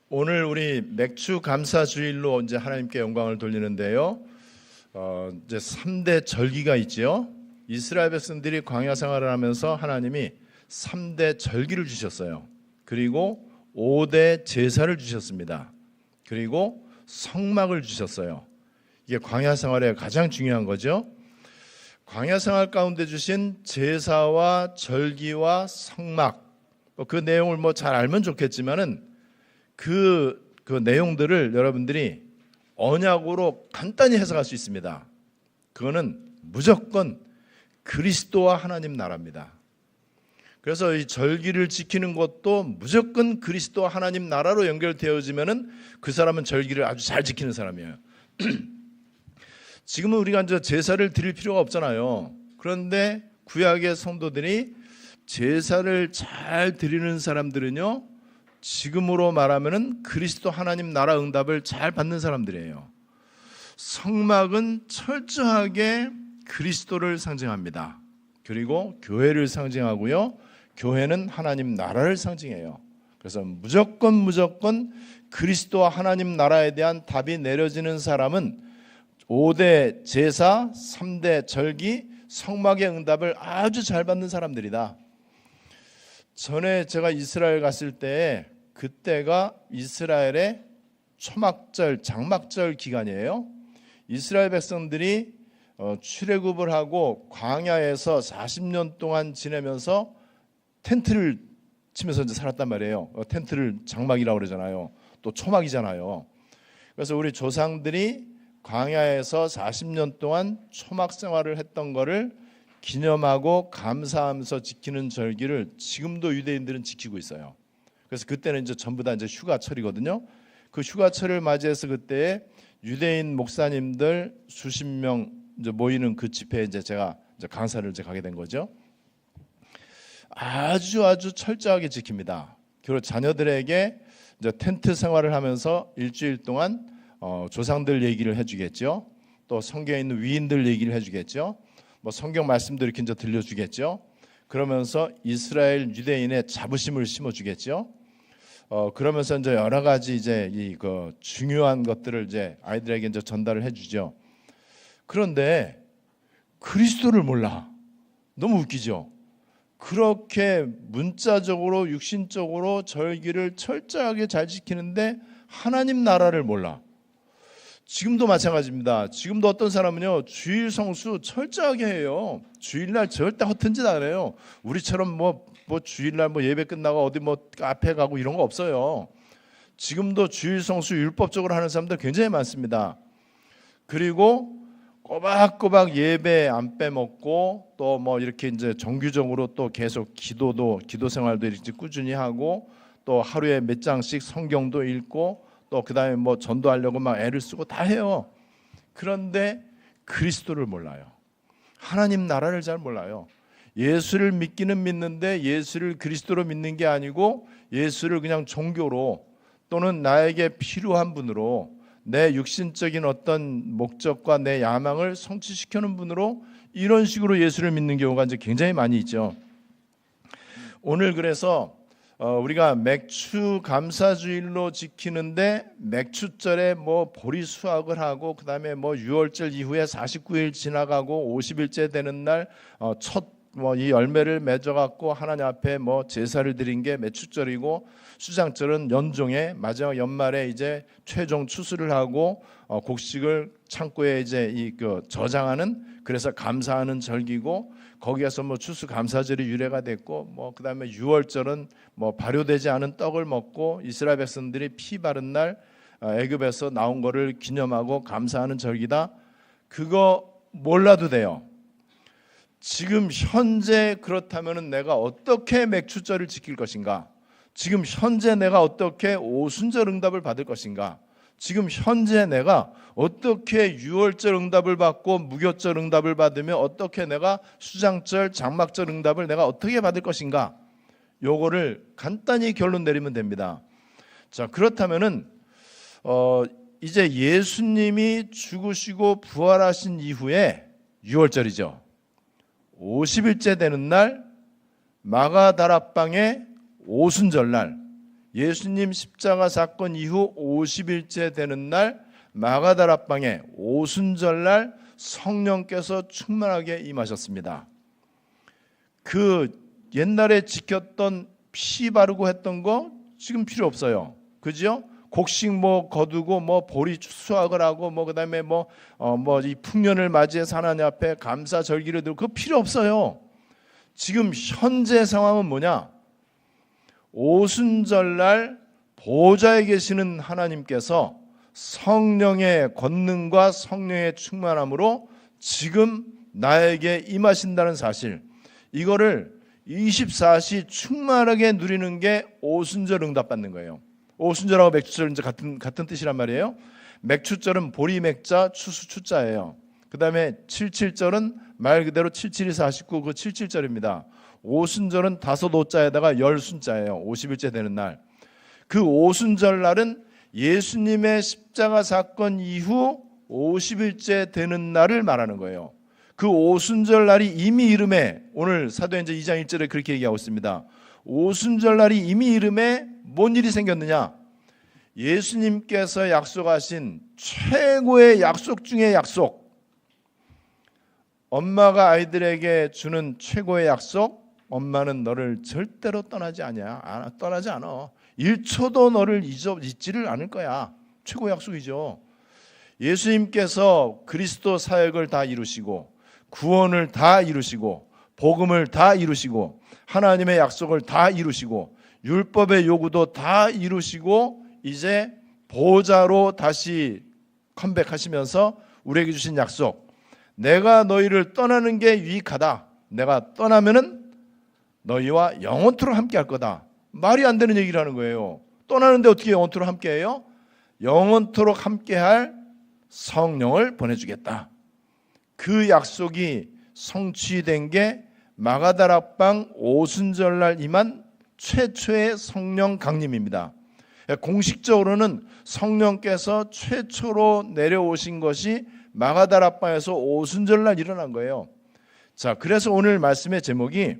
오늘 우리 맥주 감사 주일로 이제 하나님께 영광을 돌리는데요. 이제 3대 절기가 있죠. 이스라엘 백성들이 광야 생활을 하면서 하나님이 3대 절기를 주셨어요. 그리고 5대 제사를 주셨습니다. 그리고 성막을 주셨어요. 이게 광야 생활의 가장 중요한 거죠. 광야 생활 가운데 주신 제사와 절기와 성막, 그 내용을 잘 알면 좋겠지만은 그 내용들을 여러분들이 언약으로 간단히 해석할 수 있습니다. 그거는 무조건 그리스도와 하나님 나라입니다. 그래서 이 절기를 지키는 것도 무조건 그리스도와 하나님 나라로 연결되어지면은 그 사람은 절기를 아주 잘 지키는 사람이에요. 지금은 우리가 이제 제사를 드릴 필요가 없잖아요. 그런데 구약의 성도들이 제사를 잘 드리는 사람들은요, 지금으로 말하면은 그리스도 하나님 나라 응답을 잘 받는 사람들이에요. 성막은 철저하게 그리스도를 상징합니다. 그리고 교회를 상징하고요, 교회는 하나님 나라를 상징해요. 그래서 무조건 그리스도와 하나님 나라에 대한 답이 내려지는 사람은 5대 제사, 3대 절기, 성막의 응답을 아주 잘 받는 사람들이다. 전에 제가 이스라엘 갔을 때 그때가 이스라엘의 초막절, 장막절 기간이에요. 이스라엘 백성들이 출애굽을 하고 광야에서 40년 동안 지내면서 텐트를 치면서 이제 살았단 말이에요. 텐트를 장막이라고 그러잖아요. 또 초막이잖아요. 그래서 우리 조상들이 광야에서 40년 동안 초막 생활을 했던 거를 기념하고 감사하면서 지키는 절기를 지금도 유대인들은 지키고 있어요. 그래서 그때는 이제 전부 다 이제 휴가철이거든요. 그 휴가철을 맞이해서 그때 유대인 목사님들 수십 명 이제 모이는 그 집회에 이제 제가 이제 강사를 이제 가게 된 거죠. 아주 철저하게 지킵니다. 그리고 자녀들에게 이제 텐트 생활을 하면서 일주일 동안 조상들 얘기를 해주겠죠. 또 성경에 있는 위인들 얘기를 해주겠죠. 성경 말씀도 이렇게 이제 들려주겠죠. 그러면서 이스라엘 유대인의 자부심을 심어주겠죠. 그러면서 이제 여러 가지 이제 그 중요한 것들을 이제 아이들에게 이제 전달을 해주죠. 그런데 그리스도를 몰라. 너무 웃기죠. 그렇게 문자적으로 육신적으로 절기를 철저하게 잘 지키는데 하나님 나라를 몰라. 지금도 마찬가지입니다. 지금도 어떤 사람은요, 주일 성수 철저하게 해요. 주일날 절대 허튼 짓 안 해요. 우리처럼 뭐 주일날 예배 끝나고 어디 카페 가고 이런 거 없어요. 지금도 주일 성수 율법적으로 하는 사람들 굉장히 많습니다. 그리고 꼬박꼬박 예배 안 빼먹고 또 이렇게 이제 정규적으로 또 계속 기도 생활도 이렇게 꾸준히 하고 또 하루에 몇 장씩 성경도 읽고 또 그다음에 전도하려고 막 애를 쓰고 다 해요. 그런데 그리스도를 몰라요. 하나님 나라를 잘 몰라요. 예수를 믿기는 믿는데 예수를 그리스도로 믿는 게 아니고 예수를 그냥 종교로 또는 나에게 필요한 분으로 내 육신적인 어떤 목적과 내 야망을 성취시키는 분으로 이런 식으로 예수를 믿는 경우가 이제 굉장히 많이 있죠. 오늘 그래서 우리가 맥주 감사주일로 지키는데 맥주절에 보리 수확을 하고 그다음에 6월절 이후에 49일 지나가고 50일째 되는 날 첫 이 열매를 맺어 갖고 하나님 앞에 제사를 드린 게 맥주절이고 수장절은 연종에 마지막 연말에 이제 최종 추수를 하고 곡식을 창고에 이제 저장하는, 그래서 감사하는 절기고, 거기에서 추수 감사절이 유래가 됐고 그다음에 6월절은 발효되지 않은 떡을 먹고 이스라엘 백성들이 피 바른 날 애굽에서 나온 거를 기념하고 감사하는 절기다. 그거 몰라도 돼요. 지금 현재 그렇다면 내가 어떻게 맥주절을 지킬 것인가? 지금 현재 내가 어떻게 오순절 응답을 받을 것인가? 지금 현재 내가 어떻게 6월절 응답을 받고 무교절 응답을 받으며 어떻게 내가 수장절, 장막절 응답을 내가 어떻게 받을 것인가? 요거를 간단히 결론 내리면 됩니다. 자, 그렇다면은 이제 예수님이 죽으시고 부활하신 이후에 6월절이죠. 50일째 되는 날 마가다락방의 오순절날, 예수님 십자가 사건 이후 50일째 되는 날 마가다락방에 오순절날 성령께서 충만하게 임하셨습니다. 그 옛날에 지켰던 피 바르고 했던 거 지금 필요 없어요. 그죠? 곡식 뭐 거두고 뭐 보리 수확을 하고 뭐 그다음에 이 풍년을 맞이해서 하나님 앞에 감사 절기를 드리고 그거 필요 없어요. 지금 현재 상황은 뭐냐? 오순절날 보좌에 계시는 하나님께서 성령의 권능과 성령의 충만함으로 지금 나에게 임하신다는 사실, 이거를 24시 충만하게 누리는 게 오순절 응답받는 거예요. 오순절하고 맥추절 이제 같은 뜻이란 말이에요. 맥추절은 보리 맥자 추수 추자예요. 그 다음에 77절은 말 그대로 77이 49, 그 77절입니다. 오순절은 5오자에다가 10순자예요. 50일째 되는 날. 그 오순절 날은 예수님의 십자가 사건 이후 50일째 되는 날을 말하는 거예요. 그 오순절 날이 이미 이름에, 오늘 사도행전 2장 1절에 그렇게 얘기하고 있습니다. 오순절 날이 이미 이름에 뭔 일이 생겼느냐? 예수님께서 약속하신 최고의 약속 중의 약속, 엄마가 아이들에게 주는 최고의 약속, 엄마는 너를 절대로 떠나지 않아. 1초도 너를 잊지를 않을 거야. 최고 약속이죠. 예수님께서 그리스도 사역을 다 이루시고 구원을 다 이루시고 복음을 다 이루시고 하나님의 약속을 다 이루시고 율법의 요구도 다 이루시고 이제 보좌로 다시 컴백하시면서 우리에게 주신 약속, 내가 너희를 떠나는 게 유익하다. 내가 떠나면은 너희와 영원토록 함께 할 거다. 말이 안 되는 얘기를 하는 거예요. 떠나는데 어떻게 영원토록 함께 해요? 영원토록 함께 할 성령을 보내주겠다. 그 약속이 성취된 게 마가다락방 오순절날 임한 최초의 성령 강림입니다. 공식적으로는 성령께서 최초로 내려오신 것이 마가다락방에서 오순절날 일어난 거예요. 자, 그래서 오늘 말씀의 제목이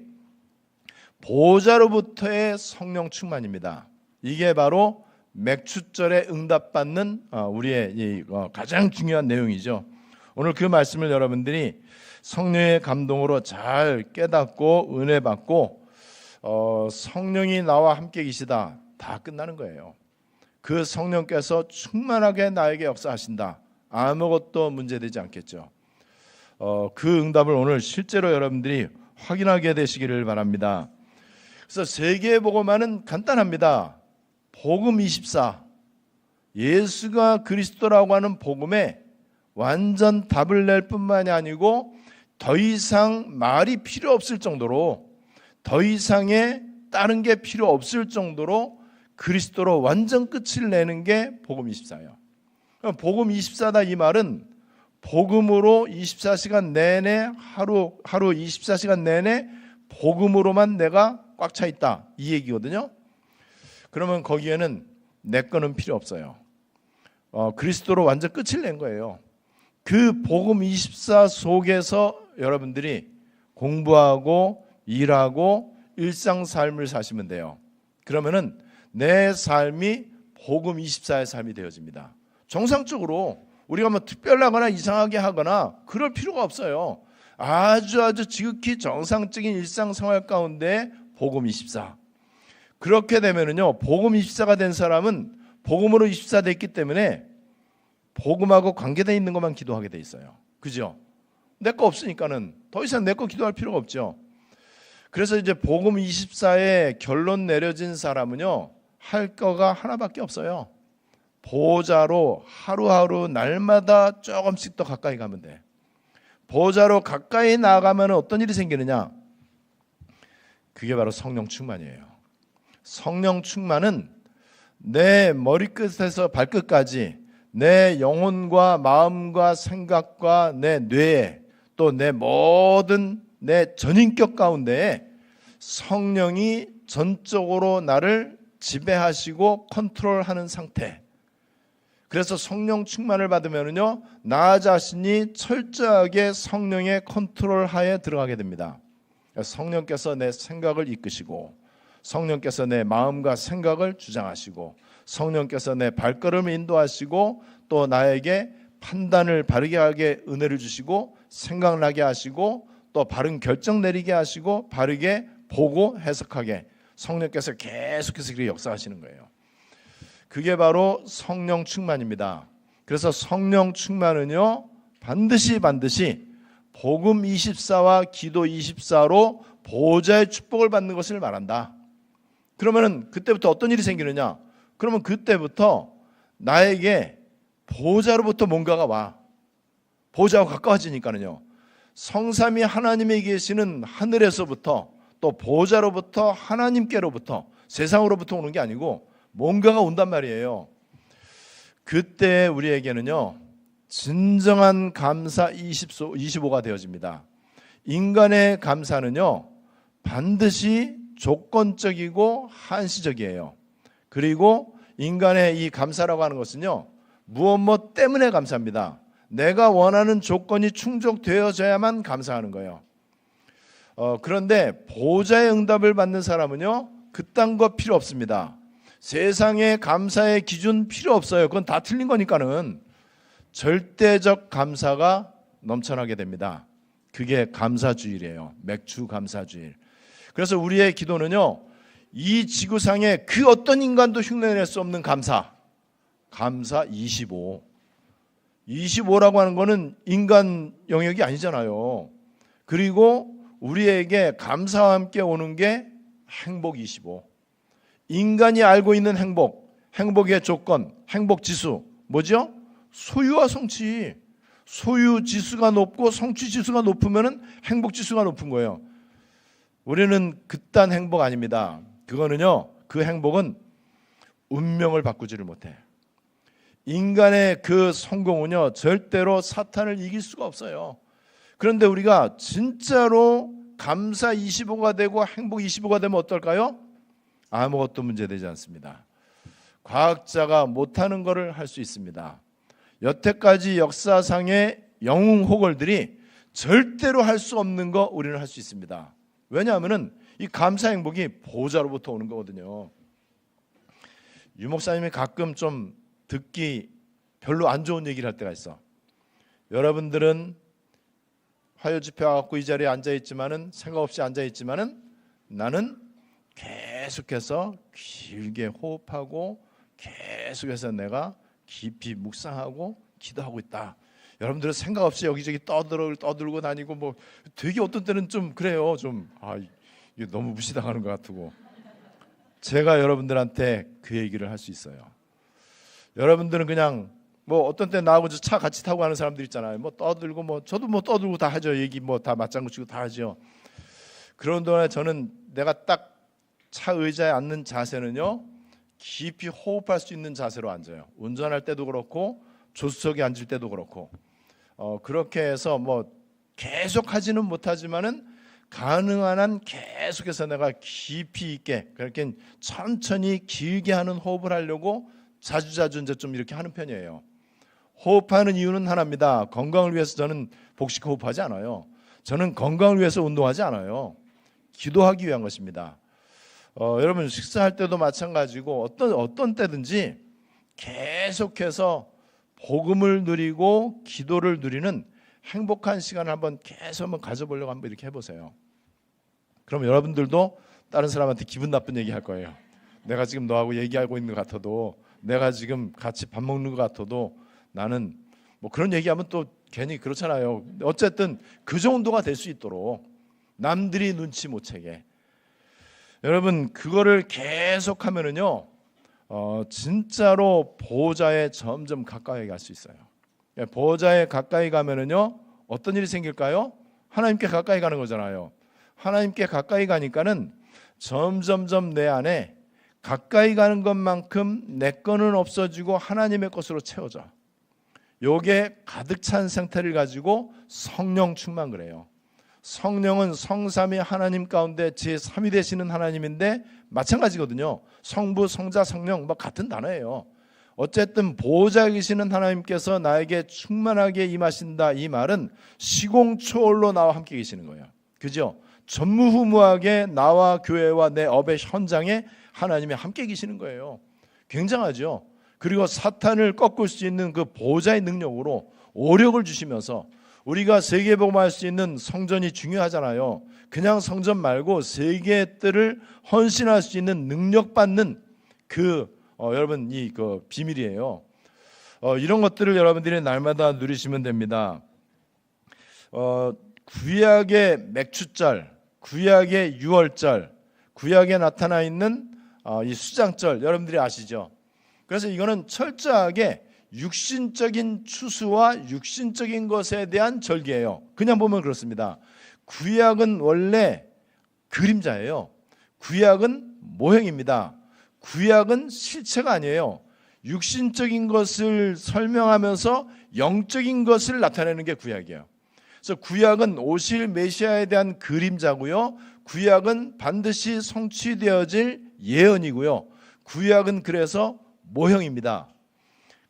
보좌로부터의 성령 충만입니다. 이게 바로 맥추절에 응답받는 우리의 가장 중요한 내용이죠. 오늘 그 말씀을 여러분들이 성령의 감동으로 잘 깨닫고 은혜 받고 성령이 나와 함께 계시다, 다 끝나는 거예요. 그 성령께서 충만하게 나에게 역사하신다, 아무것도 문제되지 않겠죠. 그 응답을 오늘 실제로 여러분들이 확인하게 되시기를 바랍니다. 그래서 세계복음화는 간단합니다. 복음 24, 예수가 그리스도라고 하는 복음에 완전 답을 낼 뿐만이 아니고 더 이상 말이 필요 없을 정도로, 더 이상의 다른 게 필요 없을 정도로 그리스도로 완전 끝을 내는 게 복음 24예요. 복음 24다 이 말은 복음으로 24시간 내내 하루 24시간 내내 복음으로만 내가 꽉 차 있다, 이 얘기거든요. 그러면 거기에는 내 거는 필요 없어요. 그리스도로 완전 끝을 낸 거예요. 그 복음 24 속에서 여러분들이 공부하고 일하고 일상 삶을 사시면 돼요. 그러면은 내 삶이 복음 24의 삶이 되어집니다. 정상적으로 우리가 뭐 특별하거나 이상하게 하거나 그럴 필요가 없어요. 아주 지극히 정상적인 일상생활 가운데 복음 24. 그렇게 되면은요, 복음 24가 된 사람은 복음으로 24 됐기 때문에 복음하고 관계되어 있는 것만 기도하게 돼 있어요. 그죠? 내 거 없으니까는 더 이상 내 거 기도할 필요가 없죠. 그래서 이제 복음 24에 결론 내려진 사람은요, 할 거가 하나밖에 없어요. 보좌로 하루하루 날마다 조금씩 더 가까이 가면 돼. 보좌로 가까이 나아가면 어떤 일이 생기느냐? 그게 바로 성령 충만이에요. 성령 충만은 내 머리끝에서 발끝까지 내 영혼과 마음과 생각과 내 뇌에 또 내 모든 내 전인격 가운데에 성령이 전적으로 나를 지배하시고 컨트롤하는 상태. 그래서 성령 충만을 받으면요, 나 자신이 철저하게 성령의 컨트롤 하에 들어가게 됩니다. 성령께서 내 생각을 이끄시고, 성령께서 내 마음과 생각을 주장하시고 성령께서 내 발걸음을 인도하시고 또 나에게 판단을 바르게 하게 은혜를 주시고 생각나게 하시고 또 바른 결정 내리게 하시고 바르게 보고 해석하게 성령께서 계속해서 그렇게 역사하시는 거예요. 그게 바로 성령 충만입니다. 그래서 성령 충만은요 반드시 복음 24와 기도 24로 보호자의 축복을 받는 것을 말한다. 그러면은 그때부터 어떤 일이 생기느냐? 그러면 그때부터 나에게 보호자로부터 뭔가가 와. 보호자와 가까워지니까는요. 성삼위 하나님이 계시는 하늘에서부터 또 보호자로부터 하나님께로부터 세상으로부터 오는 게 아니고 뭔가가 온단 말이에요. 그때 우리에게는요 진정한 감사 25가 되어집니다. 인간의 감사는요 반드시 조건적이고 한시적이에요. 그리고 인간의 이 감사라고 하는 것은요 무엇 때문에 감사합니다. 내가 원하는 조건이 충족되어져야만 감사하는 거예요. 그런데 보호자의 응답을 받는 사람은요 그딴 거 필요 없습니다. 세상에 감사의 기준 필요 없어요. 그건 다 틀린 거니까는 절대적 감사가 넘쳐나게 됩니다. 그게 감사주일이에요. 맥주 감사주일. 그래서 우리의 기도는요 이 지구상에 그 어떤 인간도 흉내낼 수 없는 감사 25라고 하는 거는 인간 영역이 아니잖아요. 그리고 우리에게 감사와 함께 오는 게 행복 25. 인간이 알고 있는 행복의 조건, 행복 지수 뭐죠? 소유와 성취. 소유 지수가 높고 성취 지수가 높으면 행복 지수가 높은 거예요. 우리는 그딴 행복 아닙니다. 그거는요, 그 행복은 운명을 바꾸지를 못해. 인간의 그 성공은요, 절대로 사탄을 이길 수가 없어요. 그런데 우리가 진짜로 감사 25가 되고 행복 25가 되면 어떨까요? 아무것도 문제되지 않습니다. 과학자가 못하는 것을 할 수 있습니다. 여태까지 역사상의 영웅 호걸들이 절대로 할 수 없는 거 우리는 할 수 있습니다. 왜냐하면 이 감사 행복이 보호자로부터 오는 거거든요. 유 목사님이 가끔 좀 듣기 별로 안 좋은 얘기를 할 때가 있어. 여러분들은 화요 집회 와갖고 이 자리에 앉아있지만은 생각 없이 앉아있지만은 나는 계속해서 길게 호흡하고 계속해서 내가 깊이 묵상하고 기도하고 있다. 여러분들은 생각 없이 여기저기 떠들고 다니고 뭐 되게 어떤 때는 좀 그래요. 좀 이게 너무 무시당하는 것 같고. 제가 여러분들한테 그 얘기를 할 수 있어요. 여러분들은 그냥 뭐 어떤 때 나하고 차 같이 타고 가는 사람들 있잖아요. 뭐 떠들고 뭐 저도 뭐 떠들고 다 하죠. 얘기 뭐 다 맞장구 치고 다 하죠. 그런 동안에 저는 내가 딱 차 의자에 앉는 자세는요, 깊이 호흡할 수 있는 자세로 앉아요. 운전할 때도 그렇고 조수석에 앉을 때도 그렇고 그렇게 해서 뭐 계속 하지는 못하지만은 가능한 한 계속해서 내가 깊이 있게 그렇게 천천히 길게 하는 호흡을 하려고 자주자주 이제 좀 이렇게 하는 편이에요. 호흡하는 이유는 하나입니다. 건강을 위해서 저는 복식 호흡하지 않아요. 저는 건강을 위해서 운동하지 않아요. 기도하기 위한 것입니다. 여러분 식사할 때도 마찬가지고 어떤 때든지 계속해서 복음을 누리고 기도를 누리는 행복한 시간을 계속 가져보려고 한번 이렇게 해보세요. 그럼 여러분들도 다른 사람한테 기분 나쁜 얘기 할 거예요. 내가 지금 너하고 얘기하고 있는 것 같아도, 내가 지금 같이 밥 먹는 것 같아도 나는 뭐 그런 얘기하면 또 괜히 그렇잖아요. 어쨌든 그 정도가 될 수 있도록 남들이 눈치 못 채게. 여러분 그거를 계속하면은요 진짜로 보호자에 점점 가까이 갈 수 있어요. 보호자에 가까이 가면은요 어떤 일이 생길까요? 하나님께 가까이 가는 거잖아요. 하나님께 가까이 가니까는 점점점 내 안에 가까이 가는 것만큼 내 거는 없어지고 하나님의 것으로 채워져. 요게 가득 찬 상태를 가지고 성령 충만 그래요. 성령은 성삼위 하나님 가운데 제3위 되시는 하나님인데 마찬가지거든요. 성부, 성자, 성령 뭐 같은 단어예요. 어쨌든 보호자 계시는 하나님께서 나에게 충만하게 임하신다. 이 말은 시공초월로 나와 함께 계시는 거예요. 그죠? 전무후무하게 나와 교회와 내 업의 현장에 하나님이 함께 계시는 거예요. 굉장하죠. 그리고 사탄을 꺾을 수 있는 그 보호자의 능력으로 오력을 주시면서 우리가 세계복음할 수 있는 성전이 중요하잖아요. 그냥 성전 말고 세계의 뜰을 헌신할 수 있는 능력 받는 여러분 그 비밀이에요. 이런 것들을 여러분들이 날마다 누리시면 됩니다. 구약의 맥추절, 구약의 유월절, 구약에 나타나 있는 이 수장절 여러분들이 아시죠? 그래서 이거는 철저하게 육신적인 추수와 육신적인 것에 대한 절기예요. 그냥 보면 그렇습니다. 구약은 원래 그림자예요. 구약은 모형입니다. 구약은 실체가 아니에요. 육신적인 것을 설명하면서 영적인 것을 나타내는 게 구약이에요. 그래서 구약은 오실 메시아에 대한 그림자고요. 구약은 반드시 성취되어질 예언이고요. 구약은 그래서 모형입니다.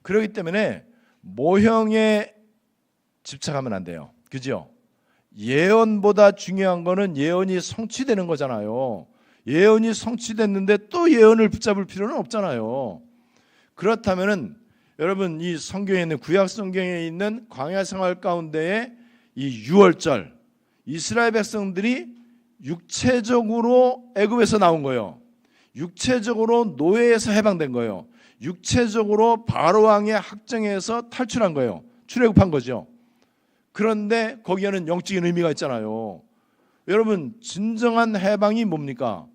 그렇기 때문에 모형에 집착하면 안 돼요. 그죠? 예언보다 중요한 거는 예언이 성취되는 거잖아요. 예언이 성취됐는데 또 예언을 붙잡을 필요는 없잖아요. 그렇다면은 여러분 이 성경에 있는 구약 성경에 있는 광야 생활 가운데에 이 유월절 이스라엘 백성들이 육체적으로 애굽에서 나온 거예요. 육체적으로 노예에서 해방된 거예요. 육체적으로 바로 왕의 학정에서 탈출한 거예요. 출애굽한 거죠. 그런데 거기에는 영적인 의미가 있잖아요. 여러분 진정한 해방이 뭡니까?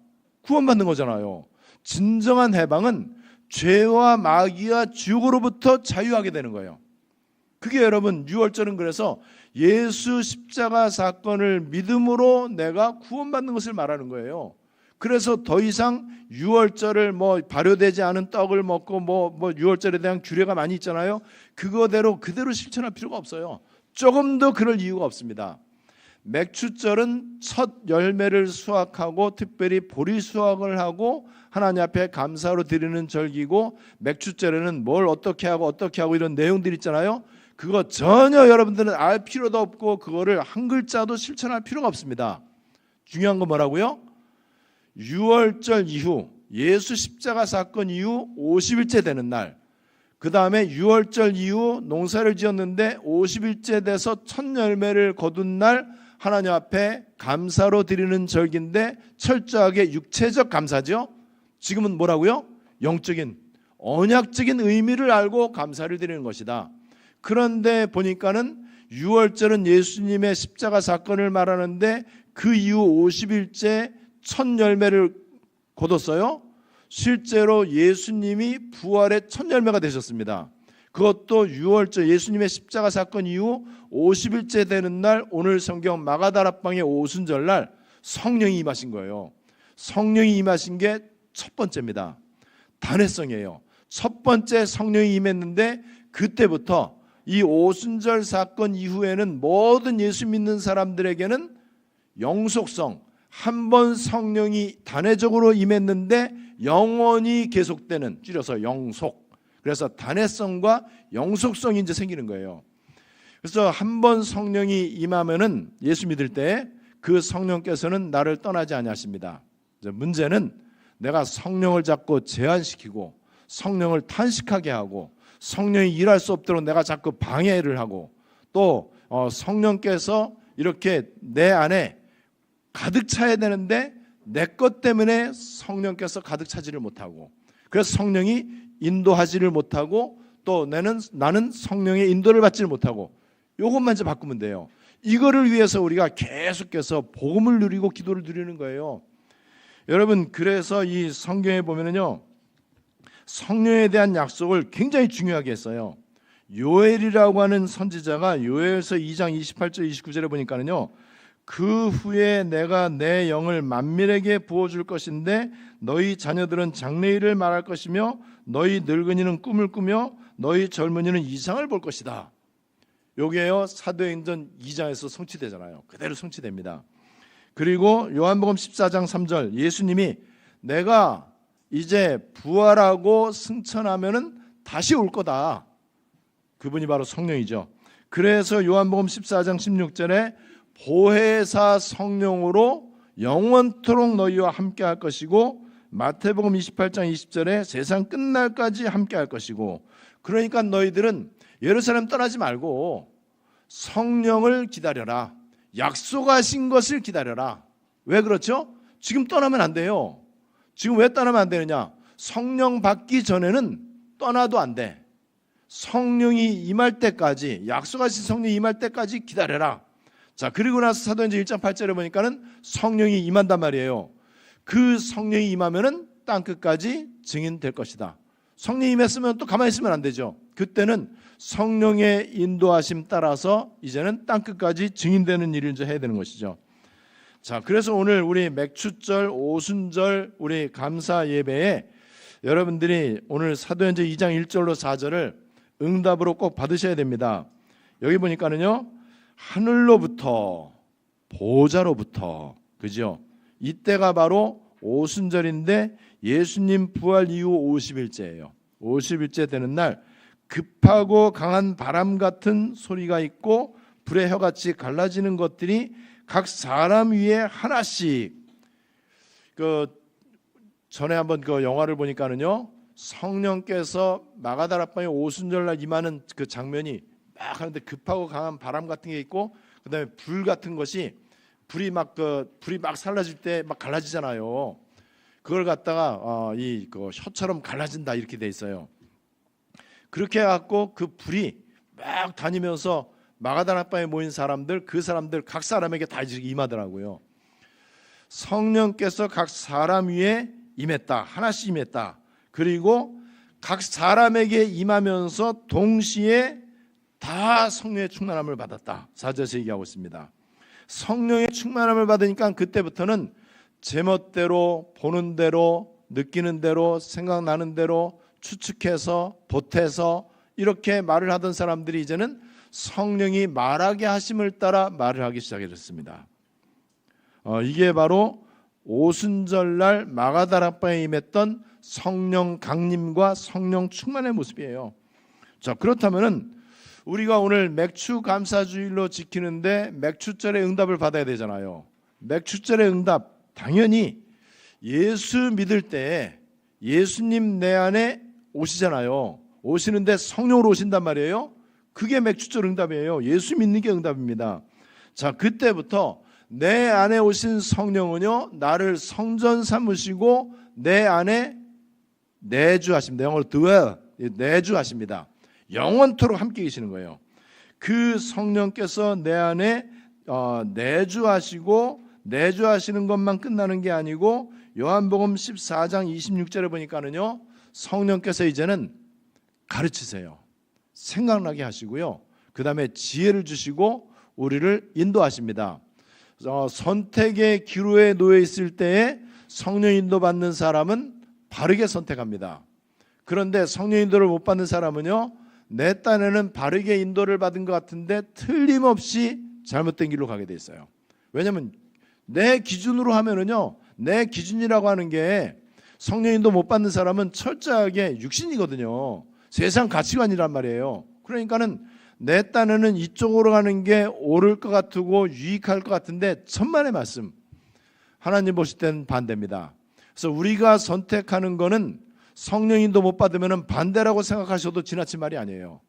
구원받는 거잖아요. 진정한 해방은 죄와 마귀와 지옥으로부터 자유하게 되는 거예요. 그게 여러분 유월절은 그래서 예수 십자가 사건을 믿음으로 내가 구원받는 것을 말하는 거예요. 그래서 더 이상 유월절을 발효되지 않은 떡을 먹고 유월절에 대한 규례가 많이 있잖아요. 그대로 실천할 필요가 없어요. 조금 더 그럴 이유가 없습니다. 맥추절은 첫 열매를 수확하고 특별히 보리 수확을 하고 하나님 앞에 감사로 드리는 절기고, 맥추절에는 뭘 어떻게 하고 이런 내용들 있잖아요. 그거 전혀 여러분들은 알 필요도 없고 그거를 한 글자도 실천할 필요가 없습니다. 중요한 건 뭐라고요? 유월절 이후 예수 십자가 사건 이후 50일째 되는 날, 그 다음에 유월절 이후 농사를 지었는데 50일째 돼서 첫 열매를 거둔 날 하나님 앞에 감사로 드리는 절기인데 철저하게 육체적 감사죠. 지금은 뭐라고요? 영적인 언약적인 의미를 알고 감사를 드리는 것이다. 그런데 보니까는 유월절은 예수님의 십자가 사건을 말하는데 그 이후 50일째 첫 열매를 거뒀어요. 실제로 예수님이 부활의 첫 열매가 되셨습니다. 그것도 유월절 예수님의 십자가 사건 이후 50일째 되는 날, 오늘 성경 마가다락방의 오순절 날 성령이 임하신 거예요. 성령이 임하신 게 첫 번째입니다. 단회성이에요. 첫 번째 성령이 임했는데 그때부터 이 오순절 사건 이후에는 모든 예수 믿는 사람들에게는 영속성, 한 번 성령이 단회적으로 임했는데 영원히 계속되는, 줄여서 영속. 그래서 단회성과 영속성이 이제 생기는 거예요. 그래서 한 번 성령이 임하면은 예수 믿을 때 그 성령께서는 나를 떠나지 아니하십니다. 이제 문제는 내가 성령을 자꾸 제한시키고 성령을 탄식하게 하고 성령이 일할 수 없도록 내가 자꾸 방해를 하고 또 성령께서 이렇게 내 안에 가득 차야 되는데 내 것 때문에 성령께서 가득 차지를 못하고, 그래서 성령이 인도하지를 못하고 또 나는 성령의 인도를 받지를 못하고, 이것만 이제 바꾸면 돼요. 이거를 위해서 우리가 계속해서 복음을 누리고 기도를 누리는 거예요. 여러분, 그래서 이 성경에 보면은요, 성령에 대한 약속을 굉장히 중요하게 했어요. 요엘이라고 하는 선지자가 요엘서 2장 28절 29절에 보니까는요, 그 후에 내가 내 영을 만민에게 부어줄 것인데 너희 자녀들은 장래일을 말할 것이며 너희 늙은이는 꿈을 꾸며 너희 젊은이는 이상을 볼 것이다. 요게요 사도행전 2장에서 성취되잖아요. 그대로 성취됩니다. 그리고 요한복음 14장 3절 예수님이 내가 이제 부활하고 승천하면은 다시 올 거다. 그분이 바로 성령이죠. 그래서 요한복음 14장 16절에 보혜사 성령으로 영원토록 너희와 함께 할 것이고 마태복음 28장 20절에 세상 끝날까지 함께 할 것이고 그러니까 너희들은 예루살렘 떠나지 말고 성령을 기다려라. 약속하신 것을 기다려라. 왜 그렇죠? 지금 떠나면 안 돼요. 지금 왜 떠나면 안 되느냐? 성령 받기 전에는 떠나도 안 돼. 성령이 임할 때까지, 약속하신 성령이 임할 때까지 기다려라. 자, 그리고 나서 사도행전 1장 8절에 보니까는 성령이 임한단 말이에요. 그 성령이 임하면은 땅 끝까지 증인될 것이다. 성령이 임했으면 또 가만히 있으면 안 되죠. 그때는 성령의 인도하심 따라서 이제는 땅 끝까지 증인되는 일을 이제 해야 되는 것이죠. 자, 그래서 오늘 우리 맥추절, 오순절 우리 감사 예배에 여러분들이 오늘 사도행전 2장 1절로 4절을 응답으로 꼭 받으셔야 됩니다. 여기 보니까는요, 하늘로부터 보좌로부터, 그죠? 이때가 바로 오순절인데 예수님 부활 이후 50일째예요. 50일째 되는 날 급하고 강한 바람 같은 소리가 있고 불의 혀같이 갈라지는 것들이 각 사람 위에 하나씩. 그 전에 한번 그 영화를 보니까는요, 성령께서 마가다락방에 오순절날 임하는 그 장면이 막 하는데 급하고 강한 바람 같은 게 있고 그다음에 불 같은 것이 불이 막 살라질 때 막 갈라지잖아요. 그걸 갖다가 이 그 혀처럼 갈라진다 이렇게 돼 있어요. 그렇게 해갖고 그 불이 막 다니면서 마가다락방에 모인 사람들, 그 사람들 각 사람에게 다 임하더라고요. 성령께서 각 사람 위에 임했다. 하나씩 임했다. 그리고 각 사람에게 임하면서 동시에 다 성령의 충만함을 받았다. 4절에서 얘기하고 있습니다. 성령의 충만함을 받으니까 그때부터는 제멋대로, 보는 대로, 느끼는 대로, 생각나는 대로 추측해서, 보태서 이렇게 말을 하던 사람들이 이제는 성령이 말하게 하심을 따라 말을 하기 시작했습니다. 이게 바로 오순절날 마가다락방에 임했던 성령 강림과 성령 충만의 모습이에요. 자, 그렇다면은 우리가 오늘 맥추 감사주일로 지키는데 맥추절의 응답을 받아야 되잖아요. 맥추절의 응답, 당연히 예수 믿을 때 예수님 내 안에 오시잖아요. 오시는데 성령으로 오신단 말이에요. 그게 맥추절 응답이에요. 예수 믿는 게 응답입니다. 자, 그때부터 내 안에 오신 성령은요, 나를 성전 삼으시고 내 안에 내주하십니다. 영어로 dwell, 내주하십니다. 영원토록 함께 계시는 거예요. 그 성령께서 내 안에 내주하시고 내주하시는 것만 끝나는 게 아니고 요한복음 14장 26절에 보니까는요, 성령께서 이제는 가르치세요. 생각나게 하시고요. 그 다음에 지혜를 주시고 우리를 인도하십니다. 선택의 기로에 놓여 있을 때에 성령 인도받는 사람은 바르게 선택합니다. 그런데 성령 인도를 못 받는 사람은요, 내 딴에는 바르게 인도를 받은 것 같은데 틀림없이 잘못된 길로 가게 돼 있어요. 왜냐하면 내 기준으로 하면은요, 내 기준이라고 하는 게 성령 인도 못 받는 사람은 철저하게 육신이거든요. 세상 가치관이란 말이에요. 그러니까는 내 딴에는 이쪽으로 가는 게 옳을 것 같고 유익할 것 같은데 천만의 말씀, 하나님 보실 때는 반대입니다. 그래서 우리가 선택하는 거는 성령 인도 못 받으면 반대라고 생각하셔도 지나친 말이 아니에요.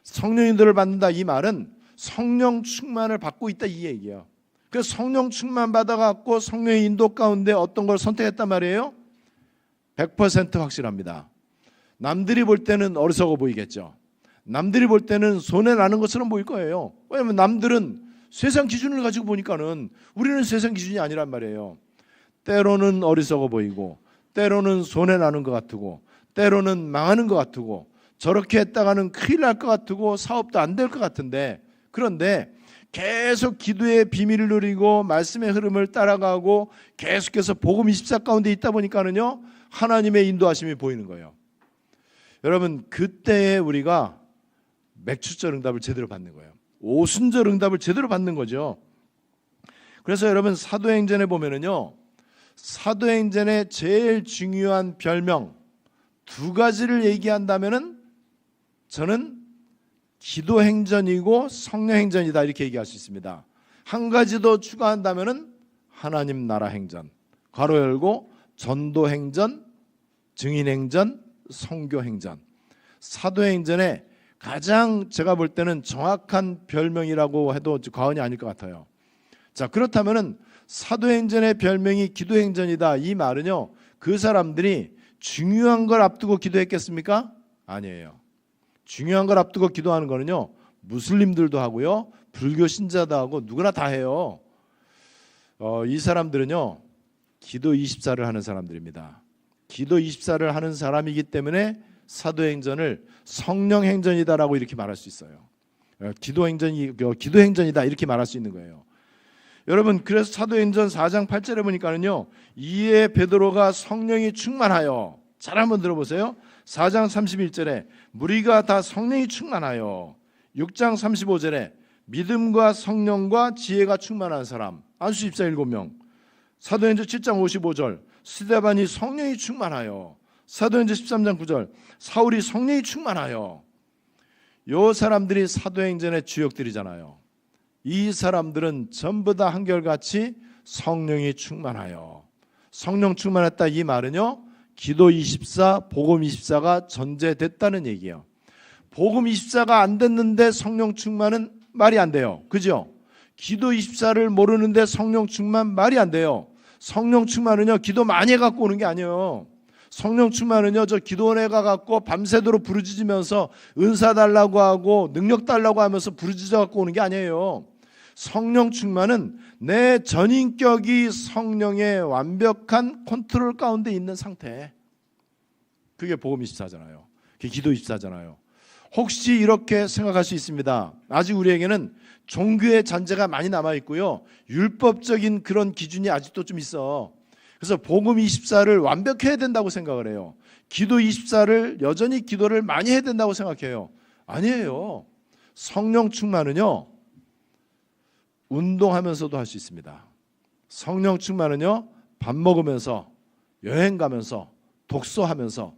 성령 인도를 받는다 이 말은 성령 충만을 받고 있다 이 얘기예요. 그래서 성령 충만 받아갖고 성령의 인도 가운데 어떤 걸 선택했단 말이에요. 100% 확실합니다. 남들이 볼 때는 어리석어 보이겠죠. 남들이 볼 때는 손해나는 것처럼 보일 거예요. 왜냐하면 남들은 세상 기준을 가지고 보니까는 우리는 세상 기준이 아니란 말이에요. 때로는 어리석어 보이고 때로는 손해나는 것 같고 때로는 망하는 것 같고 저렇게 했다가는 큰일 날 것 같고 사업도 안 될 것 같은데, 그런데 계속 기도의 비밀을 누리고 말씀의 흐름을 따라가고 계속해서 복음 24 가운데 있다 보니까는요, 하나님의 인도하심이 보이는 거예요. 여러분, 그때에 우리가 맥추절 응답을 제대로 받는 거예요. 오순절 응답을 제대로 받는 거죠. 그래서 여러분, 사도행전에 보면은요, 사도행전의 제일 중요한 별명 두 가지를 얘기한다면은 저는 기도행전이고 성령행전이다 이렇게 얘기할 수 있습니다. 한 가지 더 추가한다면은 하나님 나라 행전, 괄호 열고 전도행전, 증인행전, 선교행전. 사도행전의 가장 제가 볼 때는 정확한 별명이라고 해도 과언이 아닐 것 같아요. 자, 그렇다면은 사도행전의 별명이 기도행전이다. 이 말은요, 그 사람들이 중요한 걸 앞두고 기도했겠습니까? 아니에요. 중요한 걸 앞두고 기도하는 거는요, 무슬림들도 하고요, 불교 신자도 하고 누구나 다 해요. 이 사람들은요, 기도 24를 하는 사람들입니다. 기도 24를 하는 사람이기 때문에 사도행전을 성령행전이다라고 이렇게 말할 수 있어요. 기도행전이다 이렇게 말할 수 있는 거예요. 여러분, 그래서 사도행전 4장 8절에 보니까는요, 이에 베드로가 성령이 충만하여, 잘 한번 들어보세요. 4장 31절에 무리가 다 성령이 충만하여, 6장 35절에 믿음과 성령과 지혜가 충만한 사람, 안수 집사 7명, 사도행전 7장 55절 스데반이 성령이 충만하여, 사도행전 13장 9절 사울이 성령이 충만하여. 요 사람들이 사도행전의 주역들이잖아요. 이 사람들은 전부 다 한결같이 성령이 충만하여. 성령 충만했다 이 말은요, 기도 24, 복음 24가 전제됐다는 얘기예요. 복음 24가 안 됐는데 성령 충만은 말이 안 돼요. 그죠? 기도 24를 모르는데 성령 충만 말이 안 돼요. 성령 충만은요, 기도 많이 해갖고 오는 게 아니에요. 성령 충만은요, 저 기도원에 가갖고 밤새도록 부르짖으면서 은사 달라고 하고 능력 달라고 하면서 부르짖어 갖고 오는 게 아니에요. 성령 충만은 내 전인격이 성령의 완벽한 컨트롤 가운데 있는 상태. 그게 복음 24잖아요. 그게 기도 24잖아요. 혹시 이렇게 생각할 수 있습니다. 아직 우리에게는 종교의 잔재가 많이 남아있고요, 율법적인 그런 기준이 아직도 좀 있어. 그래서 복음 24를 완벽해야 된다고 생각을 해요. 기도 24를 여전히 기도를 많이 해야 된다고 생각해요. 아니에요. 성령 충만은요, 운동하면서도 할 수 있습니다. 성령 충만은요, 밥 먹으면서, 여행 가면서, 독서하면서,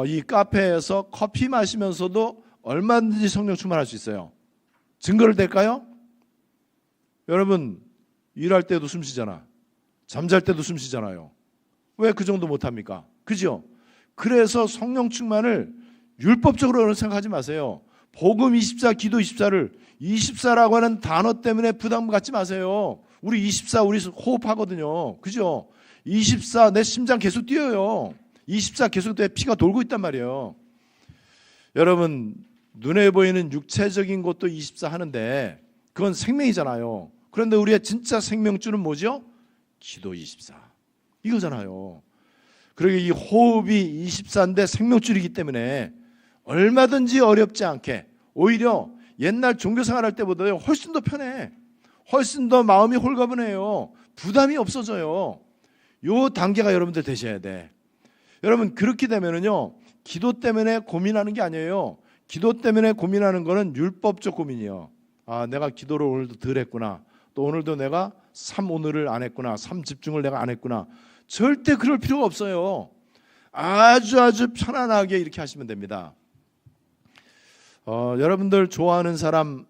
이 카페에서 커피 마시면서도 얼마든지 성령 충만할 수 있어요. 증거를 댈까요? 여러분, 일할 때도 숨 쉬잖아. 잠잘 때도 숨 쉬잖아요. 왜 그 정도 못합니까? 그죠? 그래서 성령 충만을 율법적으로는 생각하지 마세요. 복음 24, 기도 24를 24라고 하는 단어 때문에 부담 갖지 마세요. 우리 24 우리 호흡하거든요. 그죠? 24 내 심장 계속 뛰어요. 24 계속 내 피가 돌고 있단 말이에요. 여러분, 눈에 보이는 육체적인 것도 24 하는데 그건 생명이잖아요. 그런데 우리의 진짜 생명줄은 뭐죠? 기도 24 이거잖아요. 그러게 이 호흡이 24인데 생명줄이기 때문에 얼마든지 어렵지 않게, 오히려 옛날 종교생활할 때보다 훨씬 더 편해. 훨씬 더 마음이 홀가분해요. 부담이 없어져요. 요 단계가 여러분들 되셔야 돼. 여러분, 그렇게 되면은요, 기도 때문에 고민하는 게 아니에요. 기도 때문에 고민하는 거는 율법적 고민이에요. 아, 내가 기도를 오늘도 덜 했구나. 또 오늘도 내가 3오늘을 안 했구나. 3집중을 내가 안 했구나. 절대 그럴 필요가 없어요. 아주 편안하게 이렇게 하시면 됩니다. 여러분들 좋아하는 사람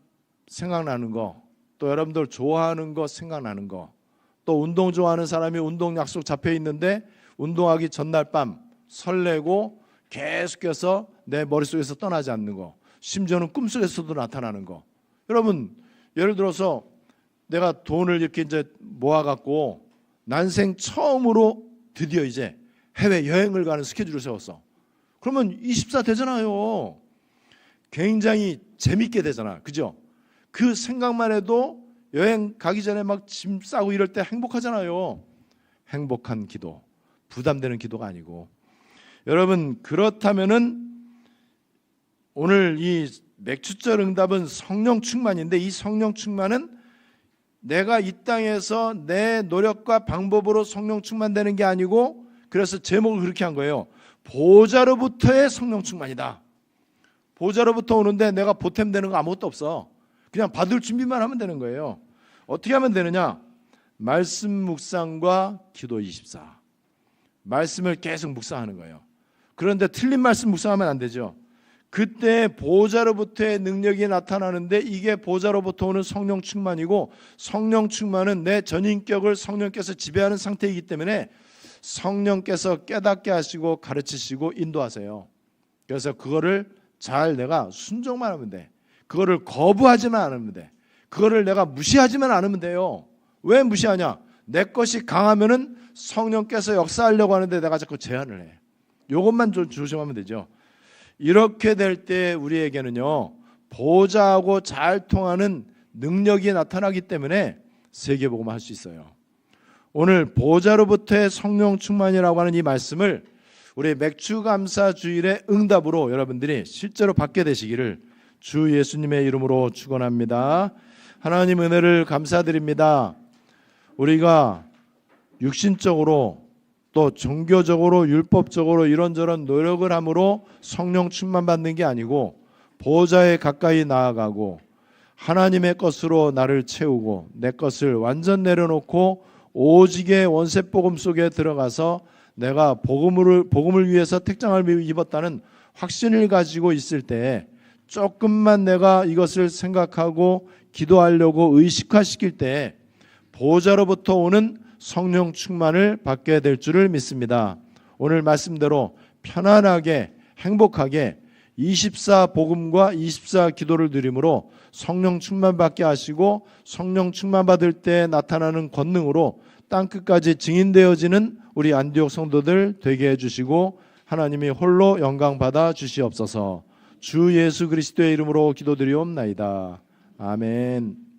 생각나는 거, 또 여러분들 좋아하는 거 생각나는 거, 또 운동 좋아하는 사람이 운동 약속 잡혀 있는데 운동하기 전날 밤 설레고 계속해서 내 머릿속에서 떠나지 않는 거, 심지어는 꿈속에서도 나타나는 거. 여러분, 예를 들어서 내가 돈을 이렇게 이제 모아갖고 난생 처음으로 드디어 이제 해외 여행을 가는 스케줄을 세웠어. 그러면 24 되잖아요. 굉장히 재밌게 되잖아. 그죠? 그 생각만 해도 여행 가기 전에 막 짐 싸고 이럴 때 행복하잖아요. 행복한 기도, 부담되는 기도가 아니고. 여러분, 그렇다면은 오늘 이 맥주절 응답은 성령 충만인데, 이 성령 충만은 내가 이 땅에서 내 노력과 방법으로 성령 충만되는 게 아니고, 그래서 제목을 그렇게 한 거예요. 보좌로부터의 성령 충만이다. 보좌로부터 오는데 내가 보탬되는 거 아무것도 없어. 그냥 받을 준비만 하면 되는 거예요. 어떻게 하면 되느냐? 말씀 묵상과 기도 24. 말씀을 계속 묵상하는 거예요. 그런데 틀린 말씀 묵상하면 안 되죠. 그때 보호자로부터의 능력이 나타나는데 이게 보호자로부터 오는 성령 충만이고, 성령 충만은 내 전인격을 성령께서 지배하는 상태이기 때문에 성령께서 깨닫게 하시고 가르치시고 인도하세요. 그래서 그거를 잘 내가 순종만 하면 돼. 그거를 거부하지만 않으면 돼. 그거를 내가 무시하지만 않으면 돼요. 왜 무시하냐? 내 것이 강하면은 성령께서 역사하려고 하는데 내가 자꾸 제한을 해. 이것만 조심하면 되죠. 이렇게 될 때 우리에게는요, 보호자하고 잘 통하는 능력이 나타나기 때문에 세계복음을 할 수 있어요. 오늘 보호자로부터의 성령 충만이라고 하는 이 말씀을 우리 맥주감사 주일의 응답으로 여러분들이 실제로 받게 되시기를 주 예수님의 이름으로 축원합니다. 하나님 은혜를 감사드립니다. 우리가 육신적으로 또 종교적으로 율법적으로 이런저런 노력을 함으로 성령 충만 받는 게 아니고, 보호자에 가까이 나아가고 하나님의 것으로 나를 채우고 내 것을 완전 내려놓고 오직의 원세복음 속에 들어가서 내가 복음을 위해서 택장을 입었다는 확신을 가지고 있을 때, 조금만 내가 이것을 생각하고 기도하려고 의식화시킬 때 보호자로부터 오는 성령 충만을 받게 될 줄을 믿습니다. 오늘 말씀대로 편안하게 행복하게 24 복음과 24 기도를 드림으로 성령 충만 받게 하시고, 성령 충만 받을 때 나타나는 권능으로 땅끝까지 증인되어지는 우리 안디옥 성도들 되게 해주시고 하나님이 홀로 영광 받아 주시옵소서. 주 예수 그리스도의 이름으로 기도드리옵나이다. 아멘.